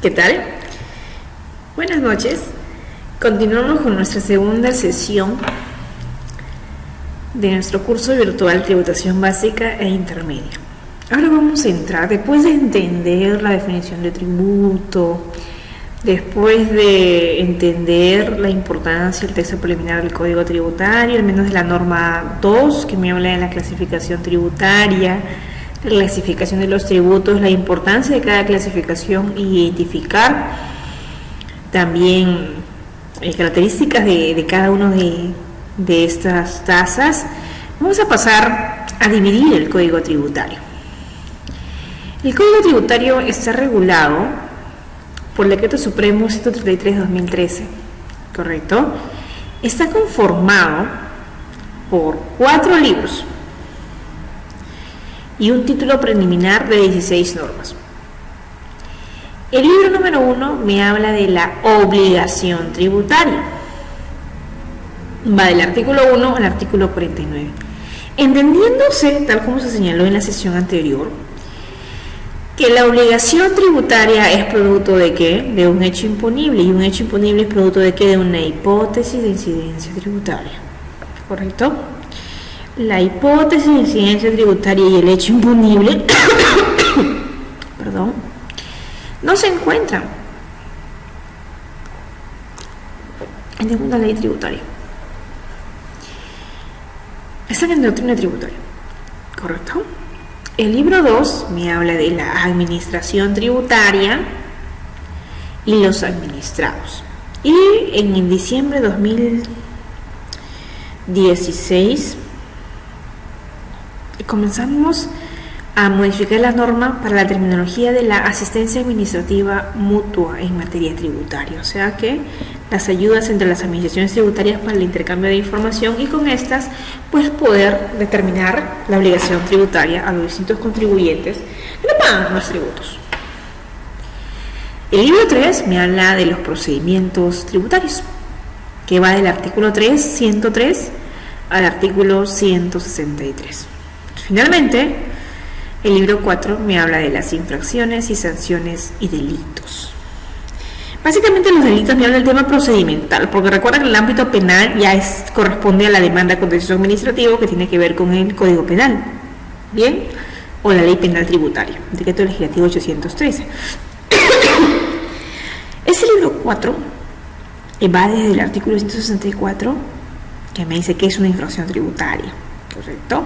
¿Qué tal? Buenas noches. Continuamos con nuestra segunda sesión de nuestro curso virtual Tributación Básica e Intermedia. Ahora vamos a entrar, después de entender la definición de tributo, después de entender la importancia del texto preliminar del Código Tributario, al menos de la norma 2, que me habla de la clasificación tributaria, la clasificación de los tributos, la importancia de cada clasificación y identificar también características de cada una de estas tasas. Vamos a pasar a dividir el Código Tributario. El Código Tributario está regulado por el Decreto Supremo 133/2013, ¿correcto? Está conformado por 4 libros y un título preliminar de 16 normas. El libro número 1 me habla de la obligación tributaria. Va del artículo 1 al artículo 49. Entendiéndose, tal como se señaló en la sesión anterior, que la obligación tributaria es producto de ¿qué? De un hecho imponible, y un hecho imponible es producto de ¿qué? De una hipótesis de incidencia tributaria, ¿correcto? La hipótesis de incidencia tributaria y el hecho imponible perdón, no se encuentran en ninguna ley tributaria. Están en doctrina tributaria, ¿correcto? El libro 2 me habla de la administración tributaria y los administrados. Y en diciembre de 2016 comenzamos a modificar la norma para la terminología de la asistencia administrativa mutua en materia tributaria, o sea que las ayudas entre las administraciones tributarias para el intercambio de información, y con estas pues poder determinar la obligación tributaria a los distintos contribuyentes que no pagan los tributos. El libro 3 me habla de los procedimientos tributarios, que va del artículo 103 al artículo 163. Finalmente, el libro 4 me habla de las infracciones y sanciones y delitos. Básicamente los delitos me habla del tema procedimental, porque recuerda que el ámbito penal ya corresponde a la demanda contencioso administrativo, que tiene que ver con el Código Penal, ¿bien? O la Ley Penal Tributaria, Decreto Legislativo 813. Ese libro 4 va desde el artículo 164, que me dice que es una infracción tributaria, ¿correcto?,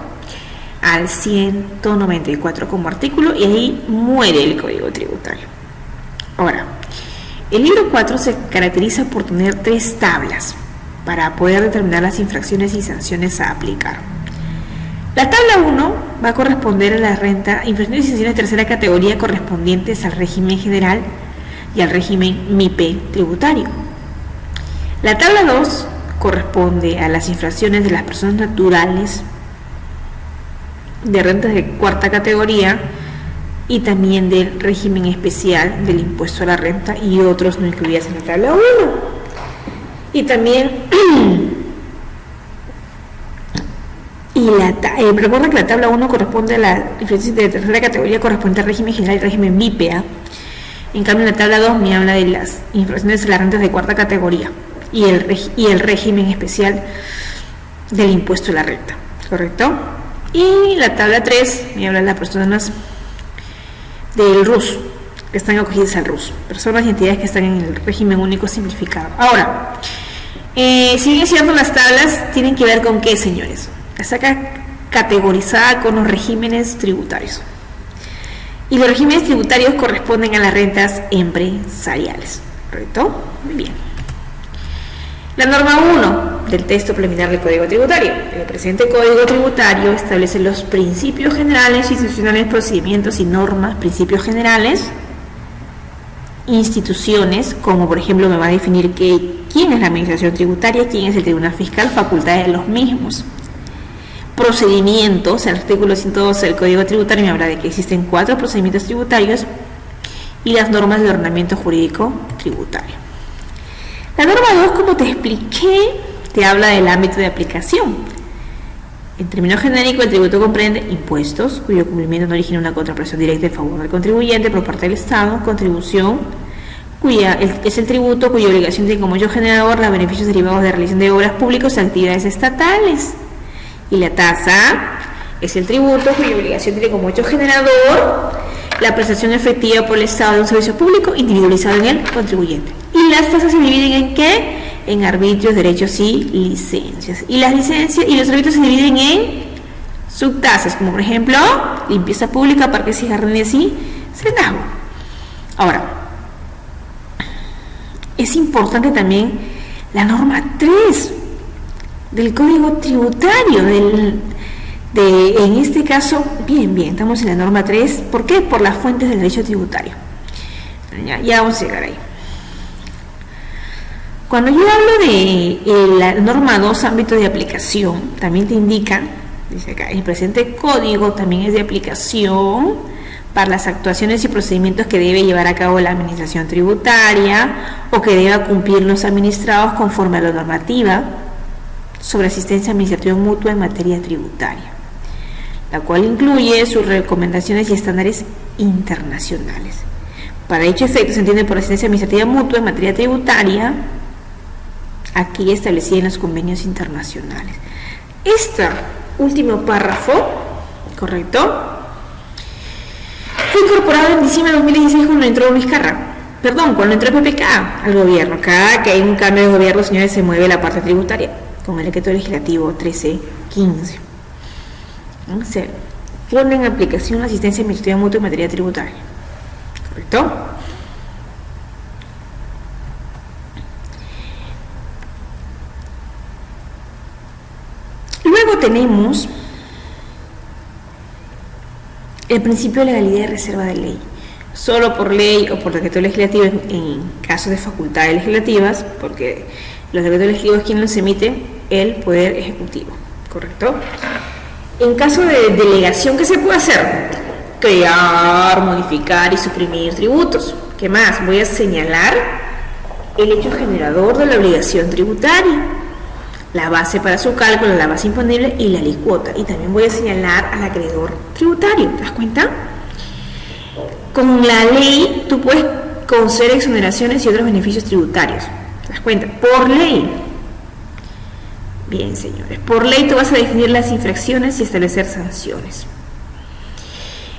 al 194 como artículo, y ahí muere el Código Tributario. Ahora, el libro 4 se caracteriza por tener 3 tablas para poder determinar las infracciones y sanciones a aplicar. La tabla 1 va a corresponder a la renta, infracciones y sanciones de tercera categoría correspondientes al régimen general y al régimen MIPE tributario. La tabla 2 corresponde a las infracciones de las personas naturales, de rentas de cuarta categoría y también del régimen especial del impuesto a la renta y otros no incluidas en la tabla 1. Y también recuerda que la tabla 1 corresponde a la infracción de tercera categoría correspondiente al régimen general y régimen MIPEA. En cambio, la tabla 2 me habla de las infracciones de las rentas de cuarta categoría y el régimen especial del impuesto a la renta, ¿correcto? Y la tabla 3 me habla de las personas del RUS, que están acogidas al RUS, personas y entidades que están en el régimen único simplificado. Ahora, si bien es cierto, las tablas tienen que ver con qué, señores. Está categorizada con los regímenes tributarios. Y los regímenes tributarios corresponden a las rentas empresariales, ¿correcto? Muy bien. La norma 1 del texto preliminar del Código Tributario. El presente Código Tributario establece los principios generales, institucionales, procedimientos y normas, principios generales, instituciones, como por ejemplo me va a definir quién es la administración tributaria, quién es el tribunal fiscal, facultades de los mismos. Procedimientos, el artículo 112 del Código Tributario me habla de que existen 4 procedimientos tributarios y las normas de ordenamiento jurídico tributario. La norma 2, como te expliqué, te habla del ámbito de aplicación. En términos genéricos, el tributo comprende impuestos cuyo cumplimiento no origina una contraprestación directa en favor del contribuyente por parte del Estado, contribución es el tributo cuya obligación tiene como hecho generador los beneficios derivados de realización de obras públicas y actividades estatales. Y la tasa es el tributo cuya obligación tiene como hecho generador la prestación efectiva por el Estado de un servicio público individualizado en el contribuyente. ¿Y las tasas se dividen en qué? En arbitrios, derechos y licencias. Y las licencias y los arbitrios se dividen en subtasas, como por ejemplo limpieza pública, parques y jardines y cenazgo. Ahora, es importante también la norma 3 del Código Tributario, en este caso, bien, estamos en la norma 3, ¿por qué? Por las fuentes del derecho tributario. Ya vamos a llegar ahí. Cuando yo hablo de la norma 2, ámbito de aplicación, también te indica, dice acá, el presente código también es de aplicación para las actuaciones y procedimientos que debe llevar a cabo la administración tributaria o que deba cumplir los administrados conforme a la normativa sobre asistencia administrativa mutua en materia tributaria, la cual incluye sus recomendaciones y estándares internacionales. Para dicho efecto se entiende por asistencia administrativa mutua en materia tributaria aquí establecida en los convenios internacionales. Este último párrafo, ¿correcto?, fue incorporado en diciembre de 2016 cuando entró cuando entró PPK al gobierno. Cada que hay un cambio de gobierno, señores, se mueve la parte tributaria con el decreto legislativo 1315. Se pone en aplicación la asistencia administrativa mutua en materia tributaria, ¿correcto? Luego tenemos el principio de legalidad y reserva de ley. Solo por ley o por decreto legislativo en casos de facultades legislativas, porque los decretos legislativos, ¿quién los emite? El Poder Ejecutivo, ¿correcto? En caso de delegación, ¿qué se puede hacer? Crear, modificar y suprimir tributos. ¿Qué más? Voy a señalar el hecho generador de la obligación tributaria, la base para su cálculo, la base imponible y la alicuota. Y también voy a señalar al acreedor tributario. ¿Te das cuenta? Con la ley tú puedes conceder exoneraciones y otros beneficios tributarios. ¿Te das cuenta? Por ley. Bien, señores. Por ley tú vas a definir las infracciones y establecer sanciones.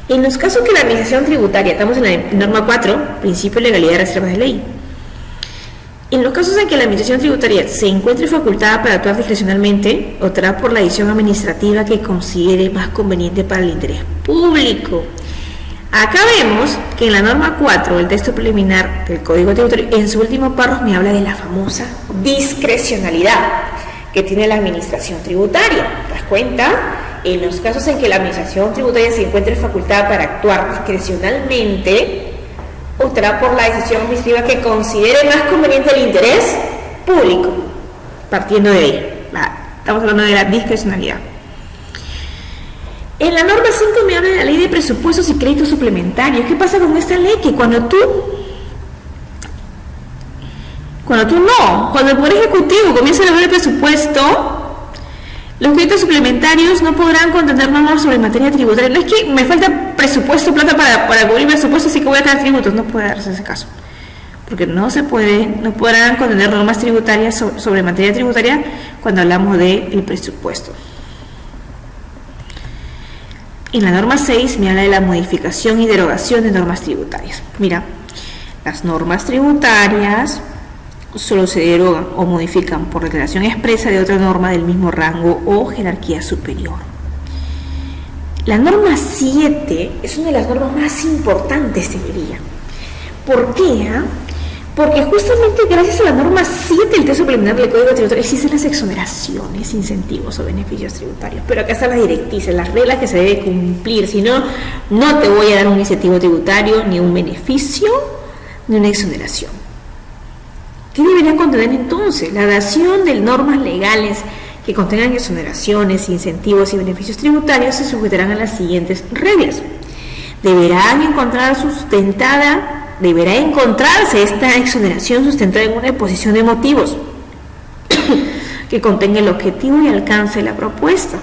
En los casos que la administración tributaria, estamos en la norma 4, principio de legalidad y reservas de ley. En los casos en que la administración tributaria se encuentre facultada para actuar discrecionalmente, optará por la decisión administrativa que considere más conveniente para el interés público. Acá vemos que en la norma 4, el texto preliminar del Código Tributario, en su último párrafo me habla de la famosa discrecionalidad que tiene la administración tributaria. ¿Te das cuenta? En los casos en que la administración tributaria se encuentre facultada para actuar discrecionalmente, optará por la decisión administrativa que considere más conveniente el interés público. Partiendo de ahí, estamos hablando de la discrecionalidad. En la norma 5 me habla de la ley de presupuestos y créditos suplementarios. ¿Qué pasa con esta ley? Que cuando el Poder Ejecutivo comienza a elaborar el presupuesto, los créditos suplementarios no podrán contener normas sobre materia tributaria. No es que me falta presupuesto, plata para cubrir presupuesto, así que voy a crear tributos. No puede darse ese caso. Porque no podrán contener normas tributarias sobre materia tributaria cuando hablamos del presupuesto. En la norma 6 me habla de la modificación y derogación de normas tributarias. Mira, las normas tributarias solo se derogan o modifican por declaración expresa de otra norma del mismo rango o jerarquía superior. La norma 7 es una de las normas más importantes, te diría. ¿Por qué? Porque justamente gracias a la norma 7 del texto preliminar del Código Tributario existen las exoneraciones, incentivos o beneficios tributarios. Pero acá están las directrices, las reglas que se debe cumplir. Si no, no te voy a dar un incentivo tributario, ni un beneficio, ni una exoneración. ¿Qué debería contener entonces? La dación de normas legales que contengan exoneraciones, incentivos y beneficios tributarios se sujetarán a las siguientes reglas. Deberá encontrarse esta exoneración sustentada en una exposición de motivos que contenga el objetivo y alcance de la propuesta.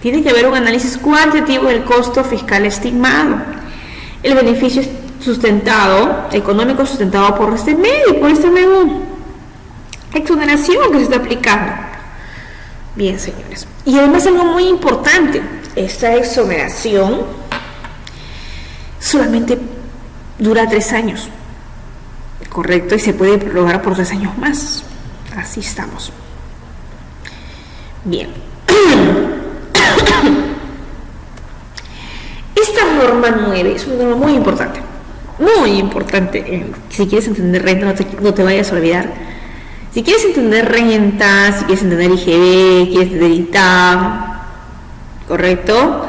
Tiene que haber un análisis cuantitativo del costo fiscal estimado. El beneficio económico sustentado por este medio, por esta nueva exoneración que se está aplicando. Bien, señores. Y además algo muy importante, esta exoneración solamente dura 3 años, correcto, y se puede prorrogar por 3 años más. Así estamos. Bien. Esta norma 9 es una norma muy importante. Muy importante. Si quieres entender renta, no te vayas a olvidar. Si quieres entender renta, si quieres entender IGB, quieres entender ITAM, ¿correcto?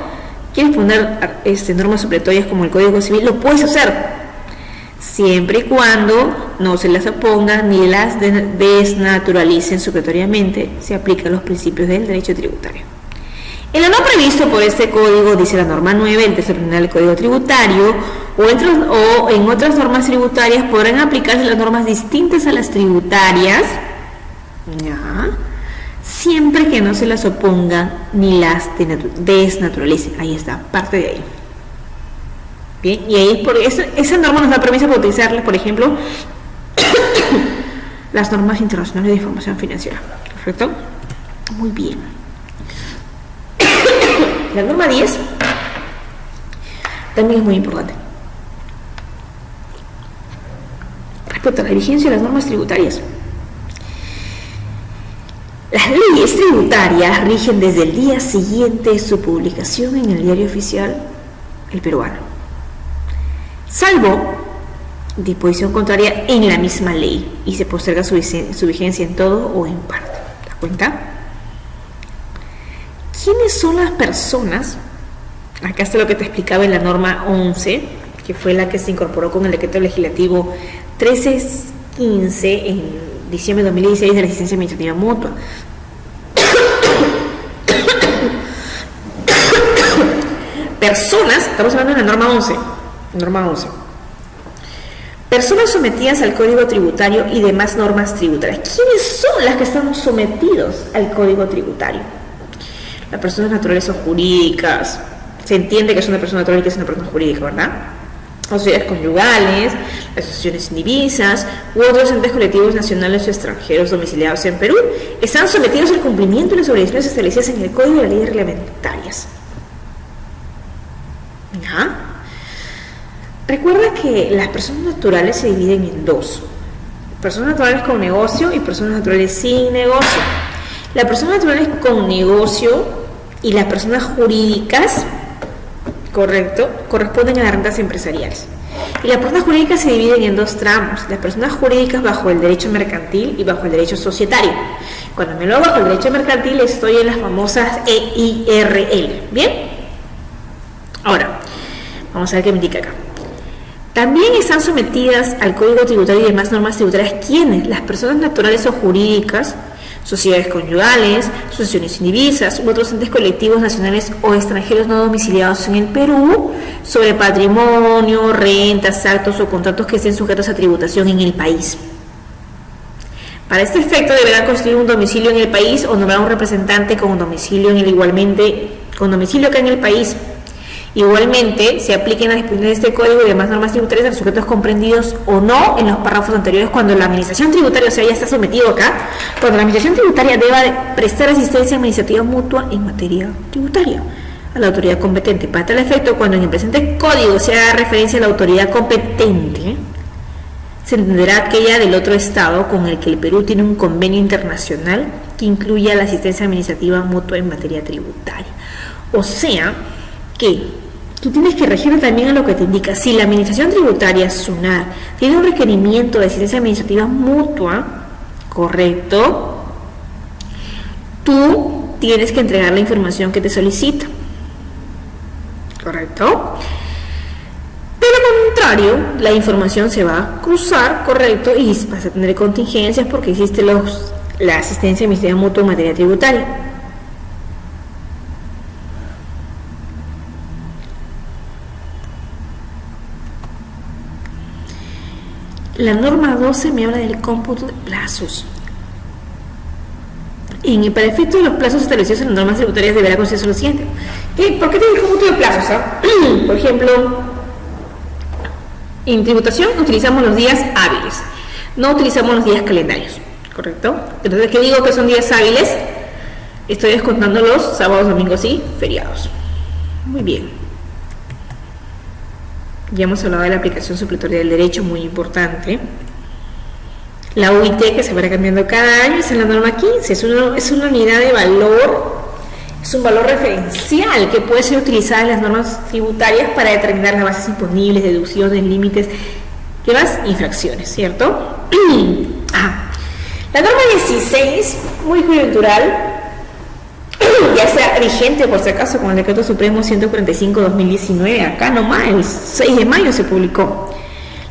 Quieres poner normas supletorias como el Código Civil, lo puedes hacer, siempre y cuando no se las opongan ni las desnaturalicen supletoriamente. Se aplican los principios del derecho tributario. En lo no previsto por este código, dice la norma 9, el texto original del Código Tributario, o en otras normas tributarias podrán aplicarse las normas distintas a las tributarias, ¿ya?, siempre que no se las opongan ni las desnaturalicen. Ahí está, parte de ahí. Bien, y ahí por eso, esa norma nos da permiso para utilizarlas, por ejemplo, las normas internacionales de información financiera, ¿correcto? Muy bien. La norma 10 también es muy importante respecto a la vigencia de las normas tributarias. Las leyes tributarias rigen desde el día siguiente de su publicación en el Diario Oficial, el peruano, salvo disposición contraria en la misma ley y se posterga su vigencia en todo o en parte. ¿Te das cuenta? ¿Quiénes son las personas? Acá está lo que te explicaba en la norma 11, que fue la que se incorporó con el decreto legislativo 1315 en diciembre de 2016 de la asistencia administrativa mutua. Personas, estamos hablando de la norma 11. Personas sometidas al Código Tributario y demás normas tributarias. ¿Quiénes son las que están sometidos al Código Tributario? Las personas naturales o jurídicas. Se entiende que es una persona natural y que es una persona jurídica, ¿verdad? Las sociedades conyugales, las asociaciones sin divisas u otros entes colectivos nacionales o extranjeros domiciliados en Perú están sometidos al cumplimiento de las obligaciones establecidas en el Código de Leyes Reglamentarias. ¿Ya? Recuerda que las personas naturales se dividen en dos: personas naturales con negocio y personas naturales sin negocio. Las personas naturales con negocio y las personas jurídicas, correcto, corresponden a las rentas empresariales. Y las personas jurídicas se dividen en dos tramos: las personas jurídicas bajo el derecho mercantil y bajo el derecho societario. Cuando me lo hago bajo el derecho mercantil, estoy en las famosas EIRL. ¿Bien? Ahora, vamos a ver qué me indica acá. También están sometidas al Código Tributario y demás normas tributarias ¿quiénes? Las personas naturales o jurídicas, sociedades conyugales, asociaciones sin divisas u otros entes colectivos nacionales o extranjeros no domiciliados en el Perú sobre patrimonio, rentas, actos o contratos que estén sujetos a tributación en el país. Para este efecto deberán constituir un domicilio en el país o nombrar un representante con domicilio acá en el país. Igualmente, se apliquen las disposiciones de este código y demás normas tributarias a los sujetos comprendidos o no en los párrafos anteriores cuando la administración tributaria, o sea, ya está sometido acá, cuando la administración tributaria deba prestar asistencia administrativa mutua en materia tributaria a la autoridad competente. Para tal efecto, cuando en el presente código se haga referencia a la autoridad competente, se entenderá aquella del otro estado con el que el Perú tiene un convenio internacional que incluya la asistencia administrativa mutua en materia tributaria. O sea, que tú tienes que regir también a lo que te indica. Si la administración tributaria, SUNAT, tiene un requerimiento de asistencia administrativa mutua, correcto, tú tienes que entregar la información que te solicita, correcto. De lo contrario, la información se va a cruzar, correcto, y vas a tener contingencias porque existe la asistencia administrativa mutua en materia tributaria. La norma 12 me habla del cómputo de plazos. Para efecto de los plazos establecidos en las normas tributarias deberá considerarse lo siguiente. ¿Por qué te digo cómputo de plazos? Por ejemplo, En tributación utilizamos los días hábiles, no utilizamos los días calendarios, ¿correcto? Entonces, ¿qué digo que son días hábiles? Estoy descontando los sábados, domingos y feriados. Muy bien. Ya hemos hablado de la aplicación supletoria del derecho, muy importante. La UIT, que se va cambiando cada año, es en la norma 15, es una unidad de valor, es un valor referencial que puede ser utilizada en las normas tributarias para determinar las bases imponibles, deducciones, límites, ¿qué más? Infracciones, ¿cierto? La norma 16, muy coyuntural, ya sea vigente por si acaso con el Decreto Supremo 145/2019, acá nomás, el 6 de mayo se publicó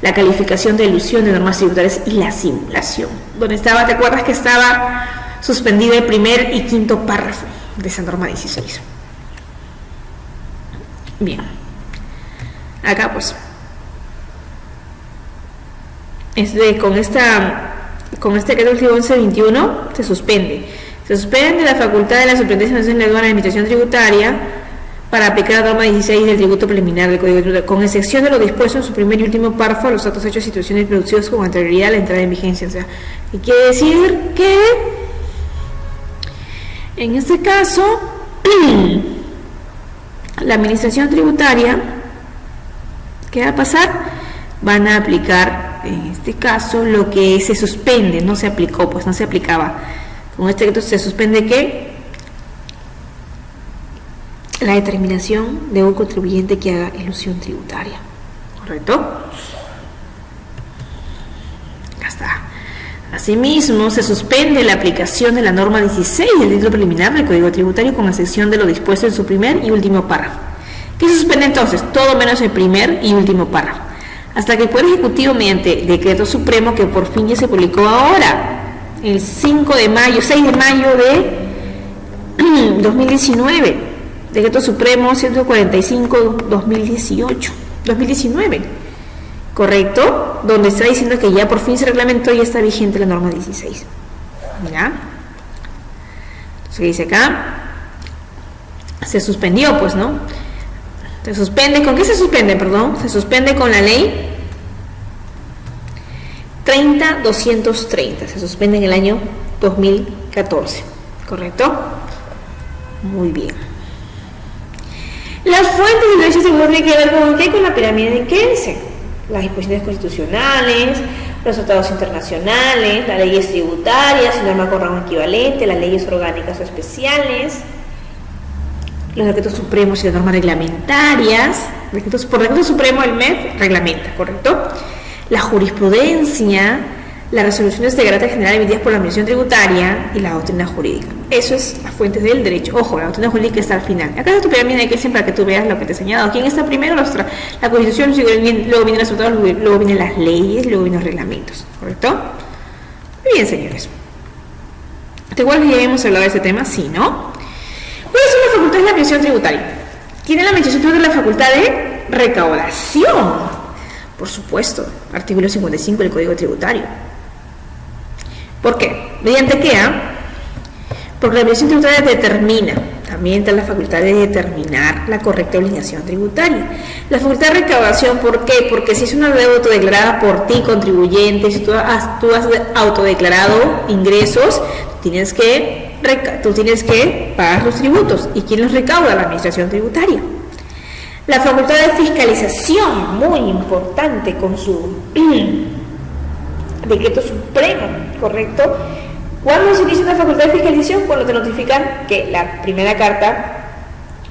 la calificación de elusión de normas tributarias y la simulación, donde estaba, ¿te acuerdas que estaba suspendido el primer y quinto párrafo de esa norma 16? Bien, acá pues con este decreto 1121 se suspende la facultad de la Superintendencia Nacional de Aduana y Administración Tributaria para aplicar la norma 16 del tributo preliminar del Código Tributario, con excepción de lo dispuesto en su primer y último párrafo, los actos hechos, situaciones producidos con anterioridad a la entrada en vigencia. O sea, ¿qué quiere decir? Que en este caso la Administración Tributaria, ¿qué va a pasar? Van a aplicar en este caso lo que se suspende, no se aplicó, pues no se aplicaba. Con este decreto se suspende ¿qué? La determinación de un contribuyente que haga elusión tributaria, ¿correcto? Acá está. Asimismo, se suspende la aplicación de la norma 16 del título preliminar del Código Tributario con excepción de lo dispuesto en su primer y último párrafo. ¿Qué se suspende entonces? Todo menos el primer y último párrafo, hasta que el Poder Ejecutivo, mediante Decreto Supremo, que por fin ya se publicó ahora, el 6 de mayo de 2019, Decreto Supremo 145/2019, ¿correcto? Donde está diciendo que ya por fin se reglamentó y ya está vigente la norma 16. ¿Ya? Entonces dice acá, se suspendió, pues, ¿no? Se suspende, ¿con qué se suspende, perdón? Se suspende con la ley 30.230, se suspende en el año 2014, ¿correcto? Muy bien. Las fuentes de derecho tributario tienen que ver con qué, con la pirámide de Kelsen, las disposiciones constitucionales, los tratados internacionales, las leyes tributarias, la norma con rango equivalente, las leyes orgánicas o especiales, los decretos supremos y las normas reglamentarias. Por decreto supremo el MEF reglamenta, ¿correcto? La jurisprudencia, las resoluciones de carácter general emitidas por la Administración Tributaria y la doctrina jurídica. Eso es las fuentes del derecho. Ojo, la doctrina jurídica está al final. Acá está tu pirámide de Kelsen para que tú veas lo que te he enseñado. ¿Quién está primero? La Constitución, luego vienen los tratados, luego vienen las leyes, luego vienen los reglamentos. ¿Correcto? Muy bien, señores. ¿Te acuerdas que ya habíamos hablado de este tema? Sí, ¿no? ¿Cuáles son las facultades de la Administración Tributaria? Tiene la Administración Tributaria la facultad de recaudación. Por supuesto, artículo 55 del Código Tributario. ¿Por qué? ¿Mediante qué? Porque la Administración Tributaria determina, también está la facultad de determinar la correcta obligación tributaria. La facultad de recaudación, ¿por qué? Porque si es una deuda autodeclarada por ti, contribuyente, si tú has autodeclarado ingresos, tú tienes que pagar los tributos. ¿Y quién los recauda? La Administración Tributaria. La facultad de fiscalización, muy importante, con su decreto supremo, ¿correcto? ¿Cuándo se inicia una facultad de fiscalización? Cuando te notifican que la primera carta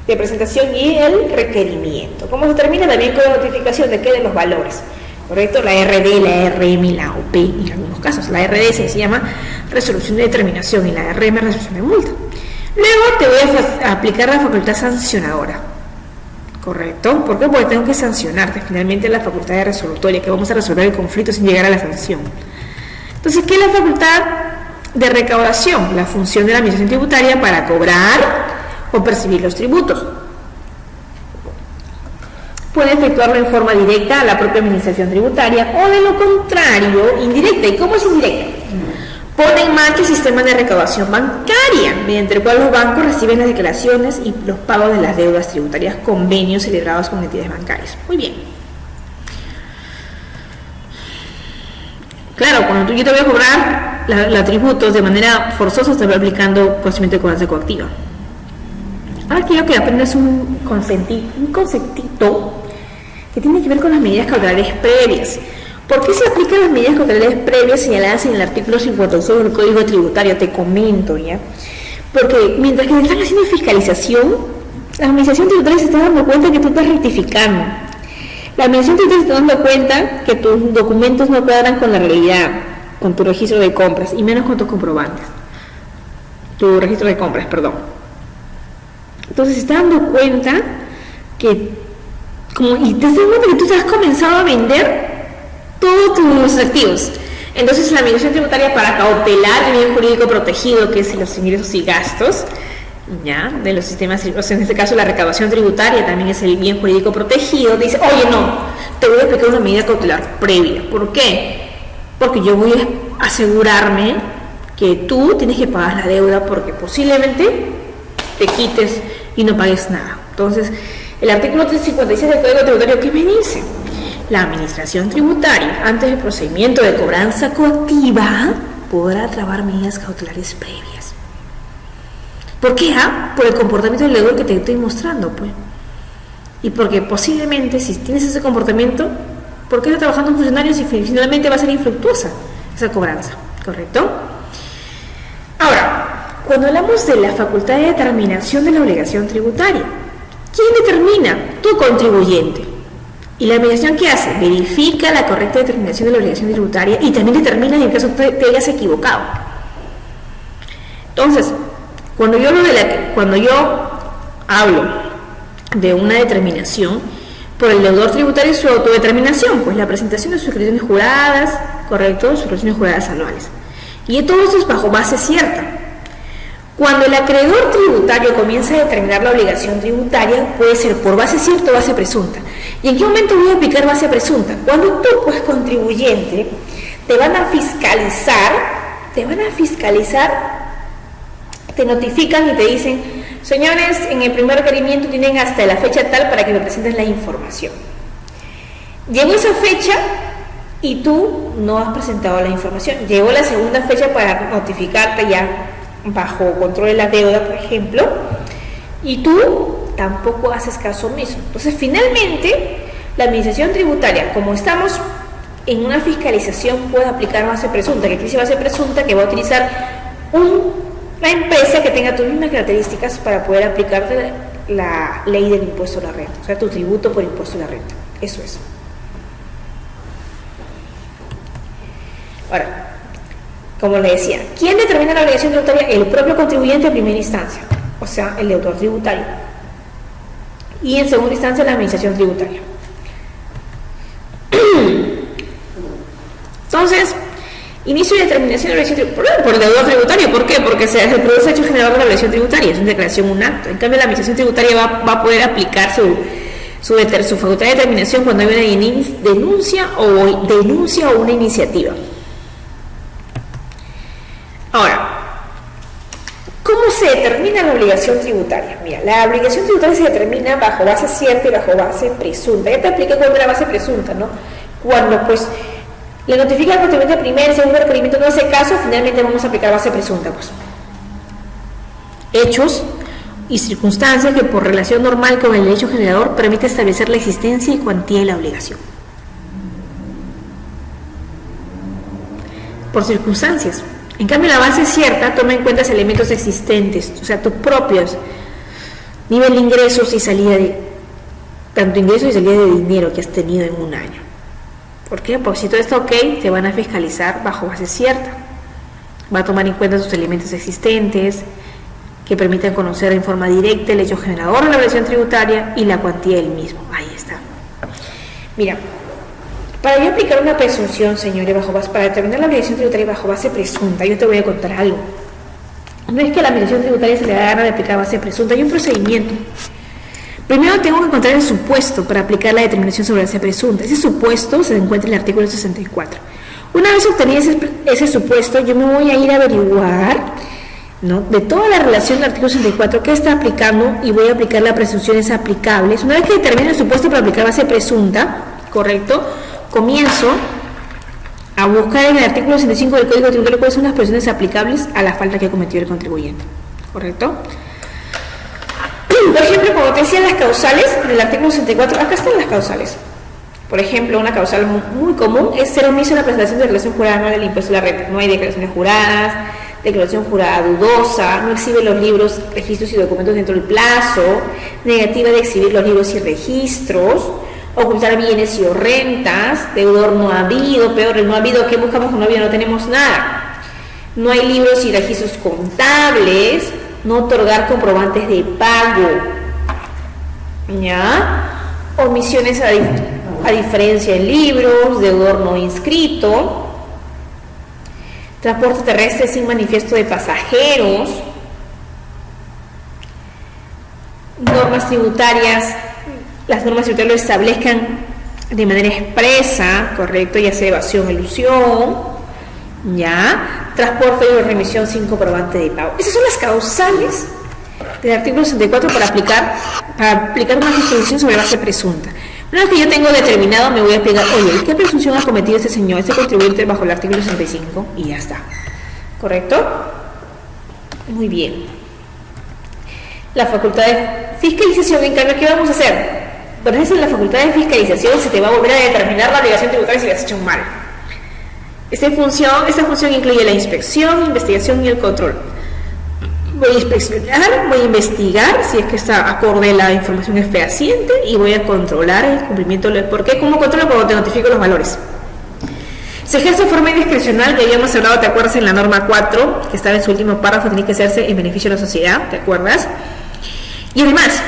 de presentación y el requerimiento. ¿Cómo se termina? También con la notificación de qué, de los valores, ¿correcto? La RD, la RM y la OP en algunos casos. La RD se llama resolución de determinación y la RM resolución de multa. Luego te voy a aplicar la facultad sancionadora. ¿Correcto? ¿Por qué? Porque tengo que sancionarte. Finalmente la facultad de resolutoria, que vamos a resolver el conflicto sin llegar a la sanción. Entonces, ¿qué es la facultad de recaudación? La función de la Administración Tributaria para cobrar o percibir los tributos. Puede efectuarlo en forma directa a la propia Administración Tributaria o de lo contrario, indirecta. ¿Y cómo es indirecta? Pone en marcha el sistema de recaudación bancaria, mediante el cual los bancos reciben las declaraciones y los pagos de las deudas tributarias, convenios celebrados con entidades bancarias. Muy bien. Claro, cuando yo te voy a cobrar los tributos de manera forzosa, te voy aplicando procedimiento de cobranza coactiva. Ahora quiero que aprendas un conceptito que tiene que ver con las medidas cautelares previas. ¿Por qué se aplican las medidas cautelares previas señaladas en el artículo 52 del Código Tributario? Te comento, ¿ya? Porque mientras que están haciendo fiscalización, la administración tributaria se está dando cuenta que tú estás rectificando. La administración tributaria se está dando cuenta que tus documentos no cuadran con la realidad, con tu registro de compras, y menos con tus comprobantes. Tu registro de compras, perdón. Entonces se está dando cuenta que, y te das cuenta que tú has comenzado a vender todos tus activos. Entonces la administración tributaria, para cautelar el bien jurídico protegido, que es los ingresos y gastos, ¿ya?, de los sistemas, o sea, en este caso la recaudación tributaria también es el bien jurídico protegido, dice, oye, no, te voy a aplicar una medida cautelar previa. ¿Por qué? Porque yo voy a asegurarme que tú tienes que pagar la deuda, porque posiblemente te quites y no pagues nada. Entonces, el artículo 356 del Código Tributario, ¿qué me dice? La administración tributaria, antes del procedimiento de cobranza coactiva, podrá trabar medidas cautelares previas. ¿Por qué? Por el comportamiento del deudor que te estoy mostrando, pues. Y porque posiblemente, si tienes ese comportamiento, ¿por qué está trabajando un funcionario si finalmente va a ser infructuosa esa cobranza? ¿Correcto? Ahora, cuando hablamos de la facultad de determinación de la obligación tributaria, ¿quién determina? Tu contribuyente. ¿Y la administración qué hace? Verifica la correcta determinación de la obligación tributaria y también determina en el caso que te hayas equivocado. Entonces, cuando yo hablo de una determinación por el deudor tributario, su autodeterminación, pues la presentación de sus declaraciones juradas, correcto, sus declaraciones juradas anuales. Y todo esto es bajo base cierta. Cuando el acreedor tributario comienza a determinar la obligación tributaria, puede ser por base cierta o base presunta. ¿Y en qué momento voy a aplicar base presunta? Cuando tú, pues contribuyente, te van a fiscalizar, te notifican y te dicen, señores, en el primer requerimiento tienen hasta la fecha tal para que me presenten la información. Llegó esa fecha y tú no has presentado la información. Llegó la segunda fecha para notificarte ya bajo control de la deuda, por ejemplo, y tú tampoco haces caso omiso. Entonces, finalmente, la administración tributaria, como estamos en una fiscalización, puede aplicar base presunta. ¿Qué dice base presunta? Que va a utilizar una empresa que tenga tus mismas características para poder aplicarte la ley del impuesto a la renta, o sea, tu tributo por impuesto a la renta. Eso es. Ahora, como le decía, ¿quién determina la obligación tributaria? El propio contribuyente en primera instancia, o sea, el deudor tributario. Y en segunda instancia, la administración tributaria. Entonces, inicio y determinación de la obligación tributaria por el deudor tributario. ¿Por qué? Porque se produce hecho generador de la obligación tributaria, es una declaración, un acto. En cambio, la administración tributaria va a poder aplicar su facultad de determinación cuando hay una denuncia o una iniciativa. Ahora, ¿cómo se determina la obligación tributaria? Mira, la obligación tributaria se determina bajo base cierta y bajo base presunta. Ya te expliqué cuál es la base presunta, ¿no? Cuando, pues, le notifica el contribuyente de primer y segundo requerimiento, no hace caso, finalmente vamos a aplicar base presunta, pues. Hechos y circunstancias que por relación normal con el hecho generador permite establecer la existencia y cuantía de la obligación. Por circunstancias. En cambio, la base cierta toma en cuenta elementos existentes, o sea, tus propios nivel de ingresos y salida tanto ingresos y salida de dinero que has tenido en un año. ¿Por qué? Porque si todo está ok, te van a fiscalizar bajo base cierta. Va a tomar en cuenta sus elementos existentes que permitan conocer en forma directa el hecho generador de la obligación tributaria y la cuantía del mismo. Ahí está. Mira. Para yo aplicar una presunción, señores, para determinar la obligación tributaria bajo base presunta, yo te voy a contar algo. No es que a la administración tributaria se le da gana de aplicar base presunta, hay un procedimiento. Primero tengo que encontrar el supuesto para aplicar la determinación sobre base presunta. Ese supuesto se encuentra en el artículo 64. Una vez obtenido ese supuesto, yo me voy a ir a averiguar, ¿no?, de toda la relación del artículo 64 qué está aplicando y voy a aplicar las presunciones aplicables. Una vez que determine el supuesto para aplicar base presunta, ¿correcto?, comienzo a buscar en el artículo 65 del Código Tributario cuáles son las presiones aplicables a la falta que ha cometido el contribuyente. ¿Correcto? Por ejemplo, como te decía, las causales del artículo 64, acá están las causales. Por ejemplo, una causal muy común es ser omiso en la presentación de declaración jurada anual del impuesto a la renta. No hay declaraciones juradas, declaración jurada dudosa, no exhibe los libros, registros y documentos dentro del plazo, negativa de exhibir los libros y registros, ocultar bienes y o rentas, deudor no ha habido, peor el no ha habido, ¿qué buscamos con no habido? No tenemos nada. No hay libros y registros contables, no otorgar comprobantes de pago, ¿ya? Omisiones a diferencia en libros, deudor no inscrito, transporte terrestre sin manifiesto de pasajeros, normas tributarias, las normas tributarias lo establezcan de manera expresa, correcto, ya sea evasión, elusión, ya, transporte y remisión sin comprobante de pago. Esas son las causales del artículo 64 para aplicar una fiscalización sobre base presunta. Una vez que yo tengo determinado, me voy a explicar, oye, ¿qué presunción ha cometido este señor, este contribuyente bajo el artículo 65? Y ya está. ¿Correcto? Muy bien. La facultad de fiscalización, en cambio, ¿qué vamos a hacer? Bueno, esa es la facultad de fiscalización, se te va a volver a determinar la obligación tributaria si la has hecho mal. Esta función incluye la inspección, investigación y el control. Voy a inspeccionar, voy a investigar si es que está acorde la información es fehaciente y voy a controlar el cumplimiento. ¿Por qué? ¿Cómo controlo? Cuando te notifico los valores. Se ejerce de forma discrecional, que habíamos hablado, ¿te acuerdas? En la norma 4, que estaba en su último párrafo, tenía que hacerse en beneficio de la sociedad, ¿te acuerdas? Y además,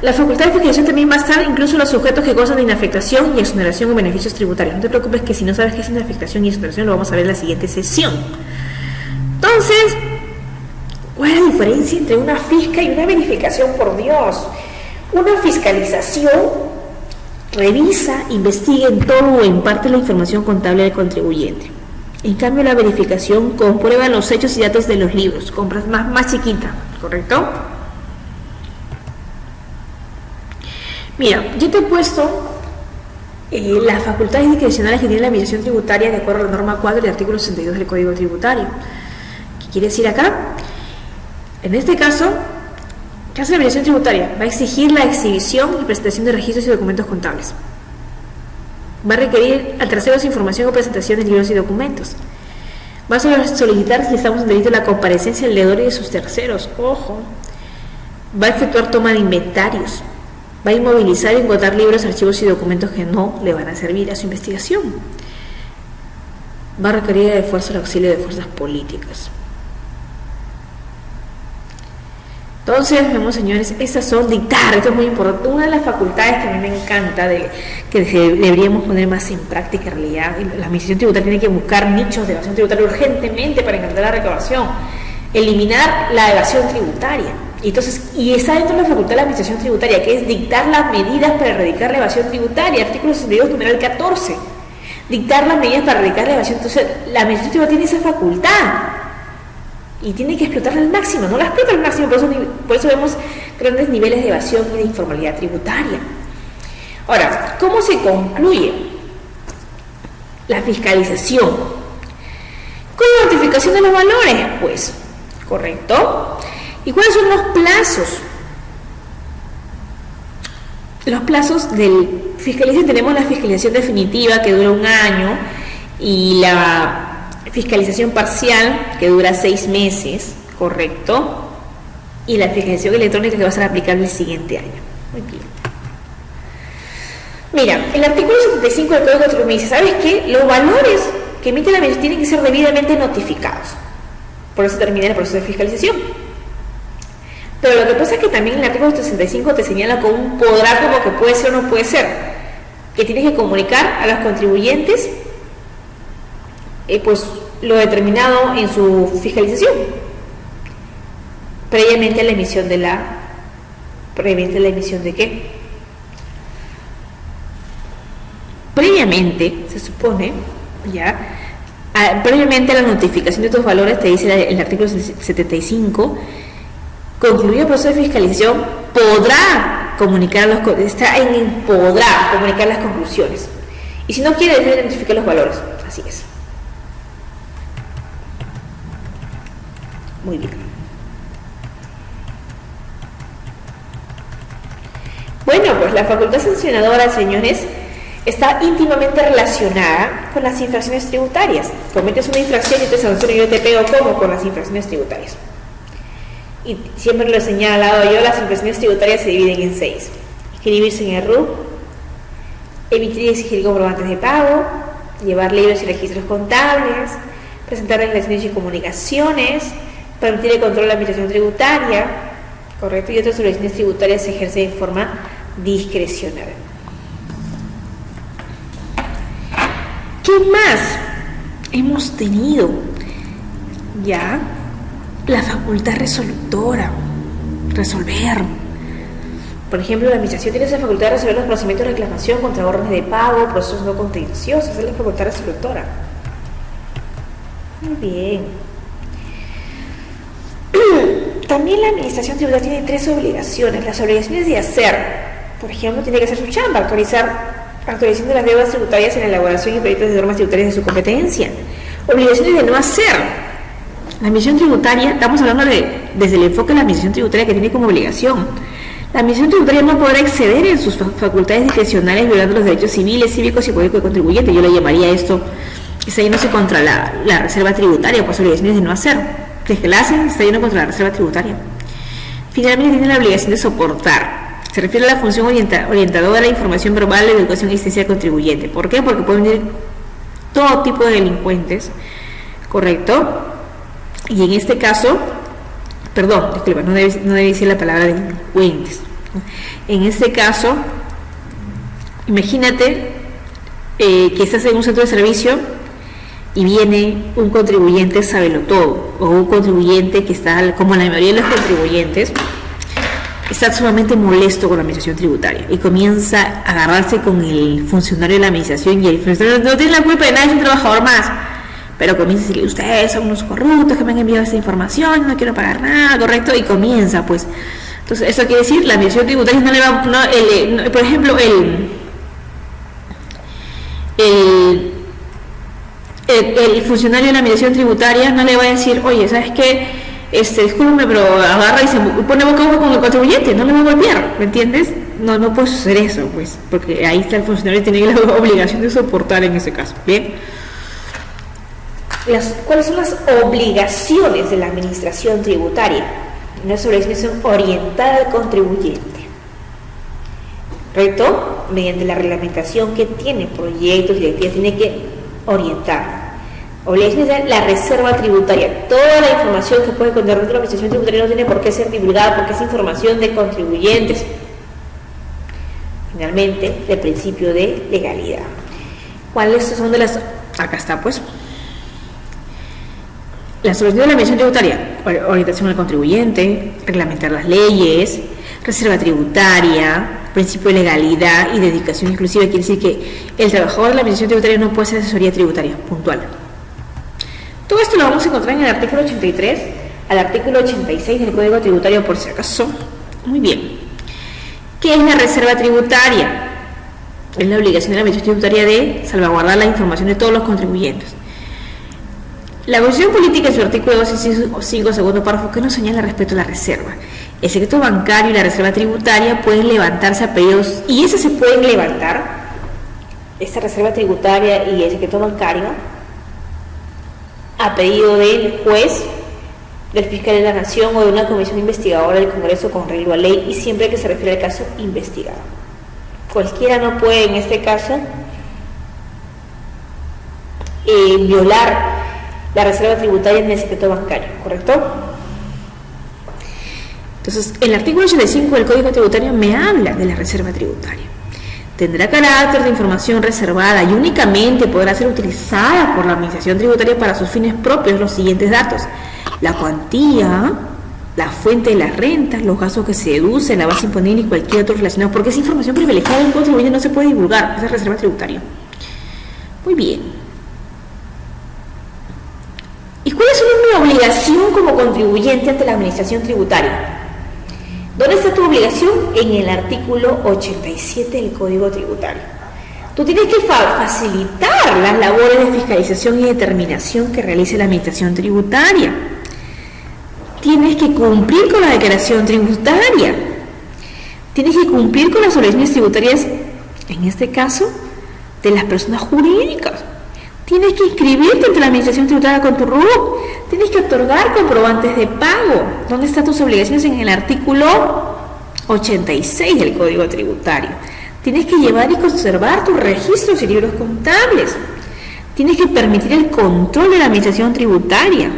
la facultad de fiscalización también va a estar incluso los sujetos que gozan de inafectación y exoneración o beneficios tributarios. No te preocupes que si no sabes qué es inafectación y exoneración, lo vamos a ver en la siguiente sesión. Entonces, ¿cuál es la diferencia entre una fisca y una verificación? Por Dios, una fiscalización revisa, investiga en todo o en parte la información contable del contribuyente. En cambio, la verificación comprueba los hechos y datos de los libros, compras más chiquita, ¿correcto? Mira, yo te he puesto las facultades discrecionales que tiene la administración tributaria de acuerdo a la norma 4 del artículo 62 del Código Tributario. ¿Qué quiere decir acá? En este caso, ¿qué hace la administración tributaria? Va a exigir la exhibición y presentación de registros y documentos contables. Va a requerir al tercero su información o presentación de libros y documentos. Va a solicitar, si estamos en delito, la comparecencia del deudor y de sus terceros. Ojo. Va a efectuar toma de inventarios. Va a inmovilizar y encontrar libros, archivos y documentos que no le van a servir a su investigación. Va a requerir el esfuerzo y el auxilio de fuerzas políticas. Entonces, vemos, señores, esas son dictar, esto es muy importante. Una de las facultades que a mí me encanta, que deberíamos poner más en práctica en realidad, la administración tributaria tiene que buscar nichos de evasión tributaria urgentemente para incrementar la recaudación, eliminar la evasión tributaria. Y está dentro de la facultad de la administración tributaria, que es dictar las medidas para erradicar la evasión tributaria, artículo 62, numeral 14. Dictar las medidas para erradicar la evasión. Entonces, la administración tributaria tiene esa facultad. Y tiene que explotarla al máximo, no la explota al máximo, por eso vemos grandes niveles de evasión y de informalidad tributaria. Ahora, ¿cómo se concluye la fiscalización? Con la notificación de los valores, pues, ¿correcto? ¿Y cuáles son los plazos? Los plazos del fiscalización, tenemos la fiscalización definitiva que dura 1 año y la fiscalización parcial que dura 6 meses, correcto, y la fiscalización electrónica que va a ser aplicable el siguiente año. Muy bien. Mira, el artículo 75 del Código Tributario me dice, ¿sabes qué? Los valores que emite la administración tienen que ser debidamente notificados. Por eso termina el proceso de fiscalización. Pero lo que pasa es que también el artículo 65 te señala como un podrá, como que puede ser o no puede ser, que tienes que comunicar a los contribuyentes pues lo determinado en su fiscalización previamente a la emisión de qué? Previamente, se supone, previamente a la notificación de estos valores, te dice el artículo 75, concluido el proceso de fiscalización, podrá comunicar podrá comunicar las conclusiones. Y si no quiere, debe identificar los valores. Así es. Muy bien. Bueno, pues la facultad sancionadora, señores, está íntimamente relacionada con las infracciones tributarias. Cometes una infracción y te sanciono y yo te pego como con las infracciones tributarias. Y siempre lo he señalado yo, las infracciones tributarias se dividen en 6. Inscribirse en el RUC, emitir y exigir comprobantes de pago, llevar libros y registros contables, presentar declaraciones y comunicaciones, permitir el control de la administración tributaria, correcto, y otras obligaciones tributarias se ejercen de forma discrecional. ¿Qué más hemos tenido? Ya la facultad resolutora, resolver. Por ejemplo, la administración tiene esa facultad de resolver los procedimientos de reclamación contra órdenes de pago, procesos no contenciosos, es la facultad resolutora. Muy bien. También la administración tributaria tiene 3 obligaciones. Las obligaciones de hacer, por ejemplo, tiene que hacer su chamba, actualización de las deudas tributarias en la elaboración y proyectos de normas tributarias de su competencia. Obligaciones de no hacer. La administración tributaria, estamos hablando desde el enfoque de la administración tributaria que tiene como obligación. La administración tributaria no podrá exceder en sus facultades discrecionales violando los derechos civiles, cívicos y políticos del contribuyente. Yo le llamaría esto, está yéndose contra la reserva tributaria, pues obligaciones de no hacer. Si es que la hacen, está yendo contra la reserva tributaria. Finalmente tiene la obligación de soportar. Se refiere a la función orientadora de la información verbal de educación y asistencia al contribuyente. ¿Por qué? Porque pueden venir todo tipo de delincuentes, ¿correcto? Y en este caso, perdón, disculpa, no debe decir la palabra delincuentes. En este caso, imagínate que estás en un centro de servicio y viene un contribuyente sabelotodo, o un contribuyente que está, como la mayoría de los contribuyentes, está sumamente molesto con la administración tributaria y comienza a agarrarse con el funcionario de la administración, y el funcionario no tiene la culpa de nada, es un trabajador más, pero comienza a decirle: ustedes son unos corruptos que me han enviado esta información, no quiero pagar nada, correcto, y comienza pues. Entonces eso quiere decir, la administración tributaria no le va, por ejemplo, el funcionario de la administración tributaria no le va a decir: oye, ¿sabes qué? Discúlpame, pero agarra y se pone boca a boca con el contribuyente, no le va a golpear, ¿me entiendes? No puede suceder eso, pues, porque ahí está el funcionario y tiene la obligación de soportar en ese caso. Bien. ¿Cuáles son las obligaciones de la administración tributaria? Las obligaciones son orientadas al contribuyente, ¿correcto? Mediante la reglamentación que tiene, proyectos, directivas, tiene que orientar. Obligaciones de la reserva tributaria. Toda la información que puede contener dentro de la administración tributaria no tiene por qué ser divulgada, porque es información de contribuyentes. Finalmente, el principio de legalidad. ¿Cuáles son de las...? Acá está, pues. Las obligaciones de la administración tributaria: orientación al contribuyente, reglamentar las leyes, reserva tributaria, principio de legalidad y dedicación exclusiva. Quiere decir que el trabajador de la administración tributaria no puede hacer asesoría tributaria puntual. Todo esto lo vamos a encontrar en el artículo 83 al artículo 86 del Código Tributario, por si acaso. Muy bien. ¿Qué es la reserva tributaria? Es la obligación de la administración tributaria de salvaguardar la información de todos los contribuyentes. La Constitución Política, en su artículo 2 y 5, segundo párrafo, ¿qué nos señala respecto a la reserva? El secreto bancario y la reserva tributaria pueden levantarse a pedidos, y esas se pueden levantar, esta reserva tributaria y el secreto bancario, a pedido del juez, del fiscal de la Nación o de una comisión investigadora del Congreso con arreglo a ley, y siempre que se refiere al caso investigado. Cualquiera no puede, en este caso, violar la reserva tributaria en el secreto bancario, ¿correcto? Entonces, el artículo 85 del Código Tributario me habla de la reserva tributaria. Tendrá carácter de información reservada y únicamente podrá ser utilizada por la administración tributaria para sus fines propios los siguientes datos: la cuantía, la fuente de las rentas, los gastos que se deducen, la base imponible y cualquier otro relacionado, porque esa información privilegiada de un contribuyente no se puede divulgar, esa reserva tributaria. Muy bien. ¿Y cuál es mi obligación como contribuyente ante la administración tributaria? ¿Dónde está tu obligación? En el artículo 87 del Código Tributario. Tú tienes que facilitar las labores de fiscalización y determinación que realice la administración tributaria. tienes que cumplir con la declaración tributaria. Tienes que cumplir con las obligaciones tributarias, en este caso, de las personas jurídicas. Tienes que inscribirte ante la administración tributaria con tu RUC. Tienes que otorgar comprobantes de pago. ¿Dónde están tus obligaciones? En el artículo 86 del Código Tributario. Tienes que llevar y conservar tus registros y libros contables. Tienes que permitir el control de la administración tributaria.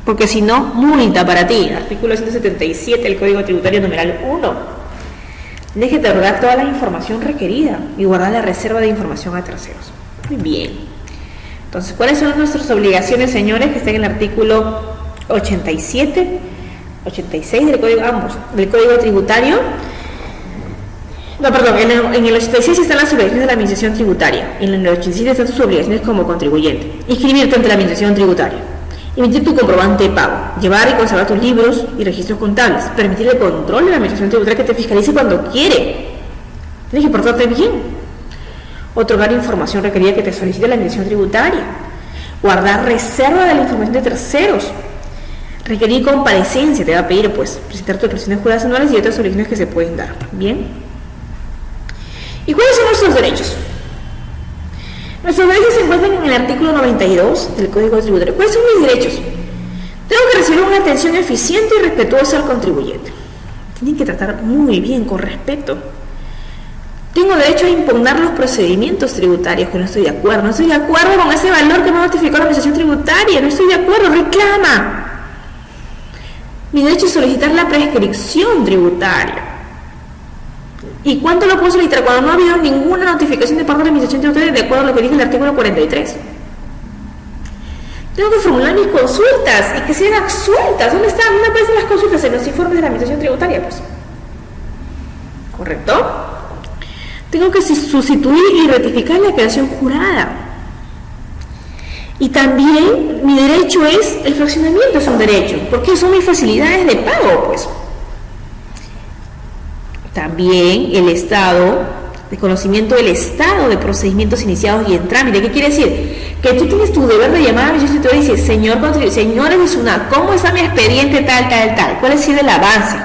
Porque si no, multa para ti. Artículo 177 del Código Tributario numeral 1. Tienes que otorgar toda la información requerida y guardar la reserva de información a terceros. Muy bien. Entonces, ¿cuáles son nuestras obligaciones, señores? Que están en el artículo 87, 86 del Código, ambos, del Código Tributario. No, perdón, en el 86 están las obligaciones de la administración tributaria. En el 87 están tus obligaciones como contribuyente. Inscribirte ante la administración tributaria. Emitir tu comprobante de pago, llevar y conservar tus libros y registros contables, permitir el control de la administración tributaria que te fiscalice cuando quiere. Tienes que portarte bien. Otorgar información requerida que te solicite la administración tributaria. Guardar reserva de la información de terceros. Requerir comparecencia, te va a pedir pues presentar tus declaraciones juradas anuales y otras obligaciones que se pueden dar. Bien. ¿Y cuáles son nuestros derechos? Nuestros derechos se encuentran en el artículo 92 del Código Tributario. ¿Cuáles son mis derechos? Tengo que recibir una atención eficiente y respetuosa al contribuyente. Tienen que tratar muy bien, con respeto. Tengo derecho a impugnar los procedimientos tributarios que no estoy de acuerdo. No estoy de acuerdo con ese valor que me notificó la administración tributaria. No estoy de acuerdo, reclama. Mi derecho es solicitar la prescripción tributaria. ¿Y cuánto lo puedo solicitar? Cuando no ha habido ninguna notificación de parte de la administración tributaria de acuerdo a lo que dice el artículo 43. Tengo que formular mis consultas y que sean absueltas. ¿Dónde están? ¿Dónde aparecen las consultas? En los informes de la administración tributaria, pues. ¿Correcto? Tengo que sustituir y rectificar la declaración jurada. Y también mi derecho es, el fraccionamiento es un derecho, porque son mis facilidades de pago, pues. También el estado, de conocimiento del estado de procedimientos iniciados y en trámite. ¿Qué quiere decir? Que tú tienes tu deber de llamar a la administración tributaria y decir, señora de SUNAT, ¿cómo está mi expediente tal? ¿Cuál ha sido el avance?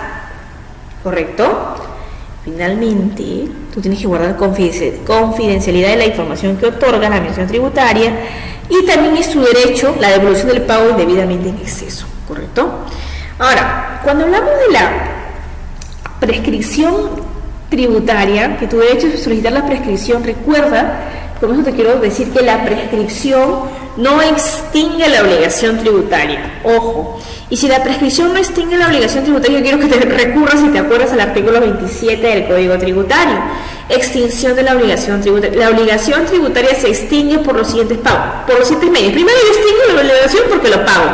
¿Correcto? Finalmente, tú tienes que guardar confidencialidad de la información que otorga la administración tributaria y también es tu derecho la devolución del pago indebidamente en exceso. ¿Correcto? Ahora, cuando hablamos de la prescripción tributaria, que tu derecho es solicitar la prescripción, recuerda, con eso te quiero decir que la prescripción no extingue la obligación tributaria. Ojo, y si la prescripción no extingue la obligación tributaria, yo quiero que te recurras, si te acuerdas, al artículo 27 del Código Tributario. Extinción de la obligación tributaria. La obligación tributaria se extingue por los siguientes pagos, por los siguientes medios. Primero, yo extingo la obligación porque lo pago.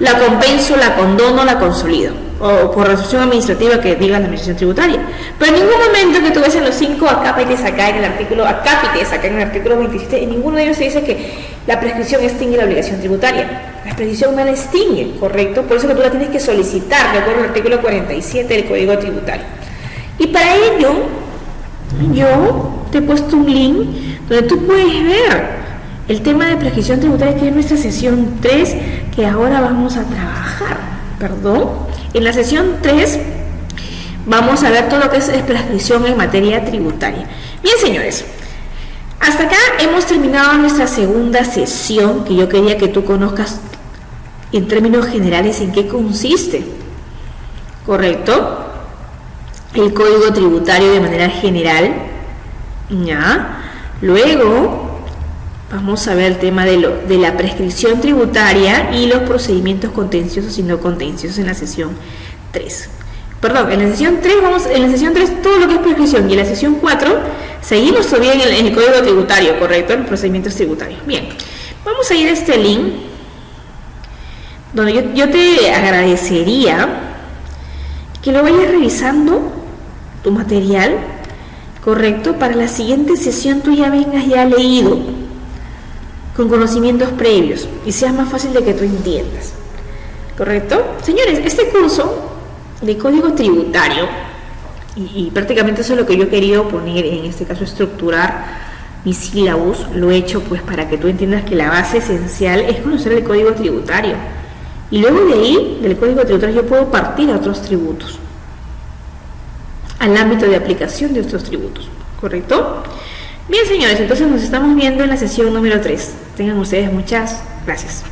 La compenso, la condono, la consolido, o por resolución administrativa que diga la administración tributaria. Pero en ningún momento que tú ves en los 5 acápites acá en el artículo 27, en ninguno de ellos se dice que la prescripción extingue la obligación tributaria. La prescripción no la extingue, ¿correcto? Por eso que tú la tienes que solicitar, de acuerdo al artículo 47 del Código Tributario. Y para ello, yo te he puesto un link donde tú puedes ver el tema de prescripción tributaria, que es nuestra sesión 3, que ahora vamos a trabajar. En la sesión 3 vamos a ver todo lo que es prescripción en materia tributaria. Bien, señores, hasta acá hemos terminado nuestra segunda sesión, que yo quería que tú conozcas en términos generales en qué consiste. ¿Correcto? El Código Tributario de manera general. ¿Ya? Luego vamos a ver el tema de la prescripción tributaria y los procedimientos contenciosos y no contenciosos en la sesión 3. En la sesión 3 todo lo que es prescripción, y en la sesión 4 seguimos todavía en el Código Tributario, ¿correcto? En los procedimientos tributarios. Bien, vamos a ir a este link donde yo te agradecería que lo vayas revisando tu material, ¿correcto? Para la siguiente sesión tú ya vengas ya leído, con conocimientos previos, y sea más fácil de que tú entiendas. ¿Correcto? Señores, este curso de Código Tributario, y prácticamente eso es lo que yo he querido poner, en este caso estructurar mi sílabus, lo he hecho pues para que tú entiendas que la base esencial es conocer el Código Tributario. Y luego de ahí, del código tributario, yo puedo partir a otros tributos, al ámbito de aplicación de estos tributos, ¿correcto? Bien, señores, entonces nos estamos viendo en la sesión número 3. Tengan ustedes muchas gracias.